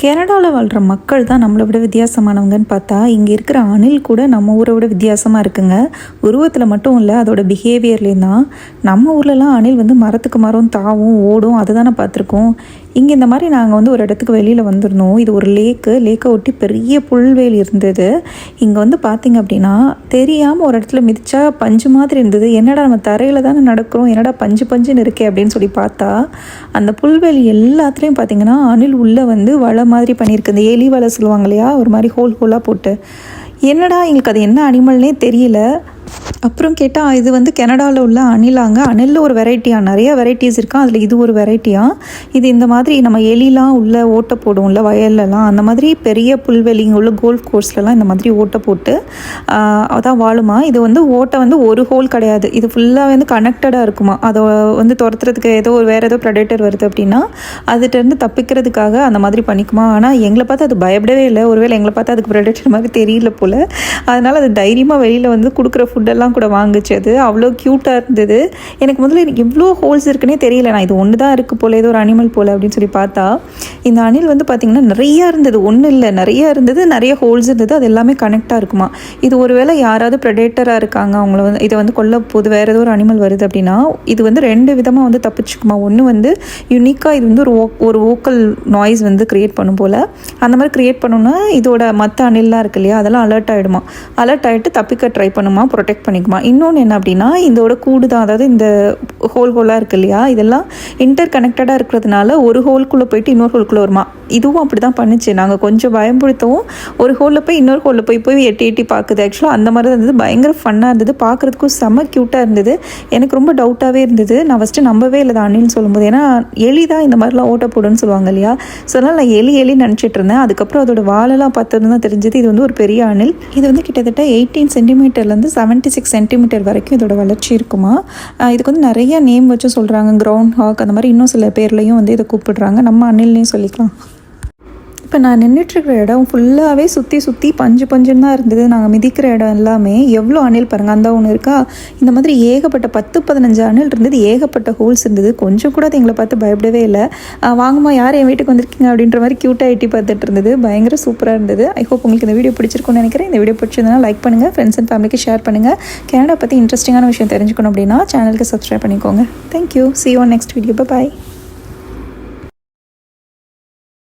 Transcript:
கனடாவில் வாழ்கிற மக்கள் தான் நம்மளை விட வித்தியாசமானவங்கன்னு பார்த்தா இங்கே இருக்கிற அணில் கூட நம்ம ஊரை விட வித்தியாசமாக இருக்குங்க. உருவத்தில் மட்டும் இல்லை, அதோட பிஹேவியர்லேயும் தான். நம்ம ஊர்லலாம் அணில் வந்து மரத்துக்கு மரம் தாவும் ஓடும், அதை தானே பார்த்துருக்கோம். இங்கே இந்த மாதிரி நாங்கள் வந்து ஒரு இடத்துக்கு வெளியில் வந்திருந்தோம். இது ஒரு லேக்கை ஒட்டி பெரிய புல்வெளி இருந்தது. இங்கே வந்து பார்த்திங்க அப்படின்னா தெரியாமல் ஒரு இடத்துல மிதிச்சா பஞ்சு மாதிரி இருந்தது. என்னடா நம்ம தரையில் தானே நடக்கிறோம், என்னடா பஞ்சுன்னு இருக்கே அப்படின்னு சொல்லி பார்த்தா அந்த புல்வெளி எல்லாத்துலேயும் பார்த்திங்கன்னா அணில் உள்ளே வந்து வலை மாதிரி பண்ணியிருக்கு. இந்த எலி வலை சொல்லுவாங்க இல்லையா, ஒரு மாதிரி ஹோலாக போட்டு. என்னடா எங்களுக்கு அது என்ன அனிமல்னே தெரியல. அப்புறம் கேட்டால் இது வந்து கனடாவில் உள்ள அணிலாங்க. அணிலில் ஒரு வெரைட்டியாக நிறைய வெரைட்டிஸ் இருக்கா, அதில் இது ஒரு வெரைட்டியாக. இது இந்த மாதிரி நம்ம எலிலாம் உள்ள ஓட்டை போடுவோம்ல வயல்லலாம், அந்த மாதிரி பெரிய புல்வெளிங்க உள்ள கோல்ஃப் கோர்ஸ்லலாம் இந்த மாதிரி ஓட்டை போட்டு அதான் வாழுமா. இது வந்து ஓட்டை வந்து ஒரு ஹோல் கிடையாது, இது ஃபுல்லாக வந்து கனெக்டடாக இருக்குமா. அதை வந்து துரத்துறதுக்கு வேறு ஏதோ ப்ரெடேட்டர் வருது அப்படின்னா அதுகிட்டருந்து தப்பிக்கிறதுக்காக அந்த மாதிரி பண்ணிக்குமா. ஆனால் எங்களை பார்த்து அது பயப்படவே இல்லை. ஒருவேளை எங்களை பார்த்து அதுக்கு ப்ரெடேட்டர் மாதிரி தெரியல போல். அதனால் அது தைரியமாக வெளியில் வந்து கொடுக்குற ஃபுட்டெல்லாம் கூட வாங்குச்சு. அது அவ்வளோ க்யூட்டாக இருந்தது. எனக்கு முதல்ல எவ்வளோ ஹோல்ஸ் இருக்குன்னே தெரியல. நான் இது ஒன்று தான் இருக்குது போல், ஏதோ ஒரு அனிமல் போல் அப்படின்னு சொல்லி பார்த்தா இந்த அணில் வந்து பார்த்திங்கன்னா நிறையா இருந்தது. ஒன்றும் இல்லை, நிறையா இருந்தது, நிறைய ஹோல்ஸ் இருந்தது. அது எல்லாமே கனெக்டாக இருக்குமா. இது ஒருவேளை யாராவது ப்ரெடேட்டராக இருக்காங்க, அவங்கள வந்து இதை வந்து கொல்ல போது வேறு ஏதோ ஒரு அனிமல் வருது அப்படின்னா இது வந்து 2 விதமாக வந்து தப்பிச்சுக்குமா. ஒன்று வந்து யூனிக்காக இது வந்து ஒரு வோக்கல் நாய்ஸ் வந்து க்ரியேட் பண்ணும் போல். அந்த மாதிரி க்ரியேட் பண்ணோன்னா இதோட மற்ற அணில்லாம் இருக்கு இல்லையா, அதெல்லாம் அலர்ட் ஆகிடுமா. அலர்ட் ஆகிட்டு தப்பிக்க ட்ரை பண்ணுமா, ப்ரொடெக்ட் பண்ணிக்குமா. இன்னொன்று என்ன அப்படின்னா இதோட கூடு தான், அதாவது இந்த ஹோலாக இருக்குது இல்லையா, இதெல்லாம் இன்டர் கனெக்டடாக இருக்கிறதுனால ஒரு ஹோல்குள்ளே போயிட்டு இன்னொரு ஹோல்குள்ளே வருமா. இதுவும் அப்படி தான் பண்ணுச்சு. நாங்கள் கொஞ்சம் பயன்படுத்தவும் ஒரு ஹோலில் போய் இன்னொரு ஹோலில் போய் எட்டி பார்க்குது. ஆக்சுவலாக அந்த மாதிரி தான் இருந்தது. பயங்கர ஃபன்னாக இருந்தது, பார்க்குறதுக்கும் செம்ம க்யூட்டாக இருந்தது. எனக்கு ரொம்ப டவுட்டாகவே இருந்தது. நான் ஃபஸ்ட்டு நம்பவே இல்லை அணில்னு சொல்லும்போது. ஏன்னா எலி தான் இந்த மாதிரிலாம் ஓட்ட போடுன்னு சொல்லுவாங்க இல்லையா. ஸோ அதனால் நான் எலி நினச்சிட்டு இருந்தேன். அதுக்கப்புறம் அதோட வாலெல்லாம் பார்த்தது தான் தெரிஞ்சது இது வந்து ஒரு பெரிய அணில். இது வந்து கிட்டத்தட்ட 18 சென்டிமீட்டர்லேருந்து 76 சென்டிமீட்டர் வரைக்கும் இதோட வளர்ச்சி இருக்குமா. இதுக்கு வந்து நிறைய நேம் வச்சு சொல்கிறாங்க, கிரவுண்ட் ஹாக் அந்த மாதிரி இன்னும் சில பேர்லையும் வந்து இதை கூப்பிடுறாங்க. நம்ம அணில்லையும் சொல்லிக்கலாம். இப்போ நான் நின்றுட்டுருக்கிற இடம் ஃபுல்லாகவே சுற்றி பஞ்சுன்னு தான் இருந்தது. நாங்கள் மிதிக்கிற இடம் எல்லாமே எவ்வளோ அணில் பாருங்கள். அந்த ஒன்று இருக்கா, இந்த மாதிரி ஏகப்பட்ட 10-15 அணில் இருந்தது, ஏகப்பட்ட ஹோல்ஸ் இருந்தது. கொஞ்சம் கூட அது எங்களை பார்த்து பயப்படவே இல்லை. வாங்கம்மா யார் என் வீட்டுக்கு வந்திருக்கீங்க அப்படின்ற மாதிரி க்யூட்டாக எட்டி பார்த்துட்டு இருந்தது. பயங்கர சூப்பராக இருந்தது. ஐ ஹோப் உங்களுக்கு இந்த வீடியோ பிடிச்சிருக்குன்னு நினைக்கிறேன். இந்த வீடியோ பிடிச்சிருந்தனா லைக் பண்ணுங்கள், ஃப்ரெண்ட்ஸ் அண்ட் ஃபேமிலிக்கு ஷேர் பண்ணுங்கள். கனடா பற்றி இன்ட்ரெஸ்டிங்கான விஷயம் தெரிஞ்சுக்கணும் அப்படின்னா சேனலுக்கு சப்ஸ்கிரைப் பண்ணிக்கோங்க. Thank you. See you on next video. Bye bye.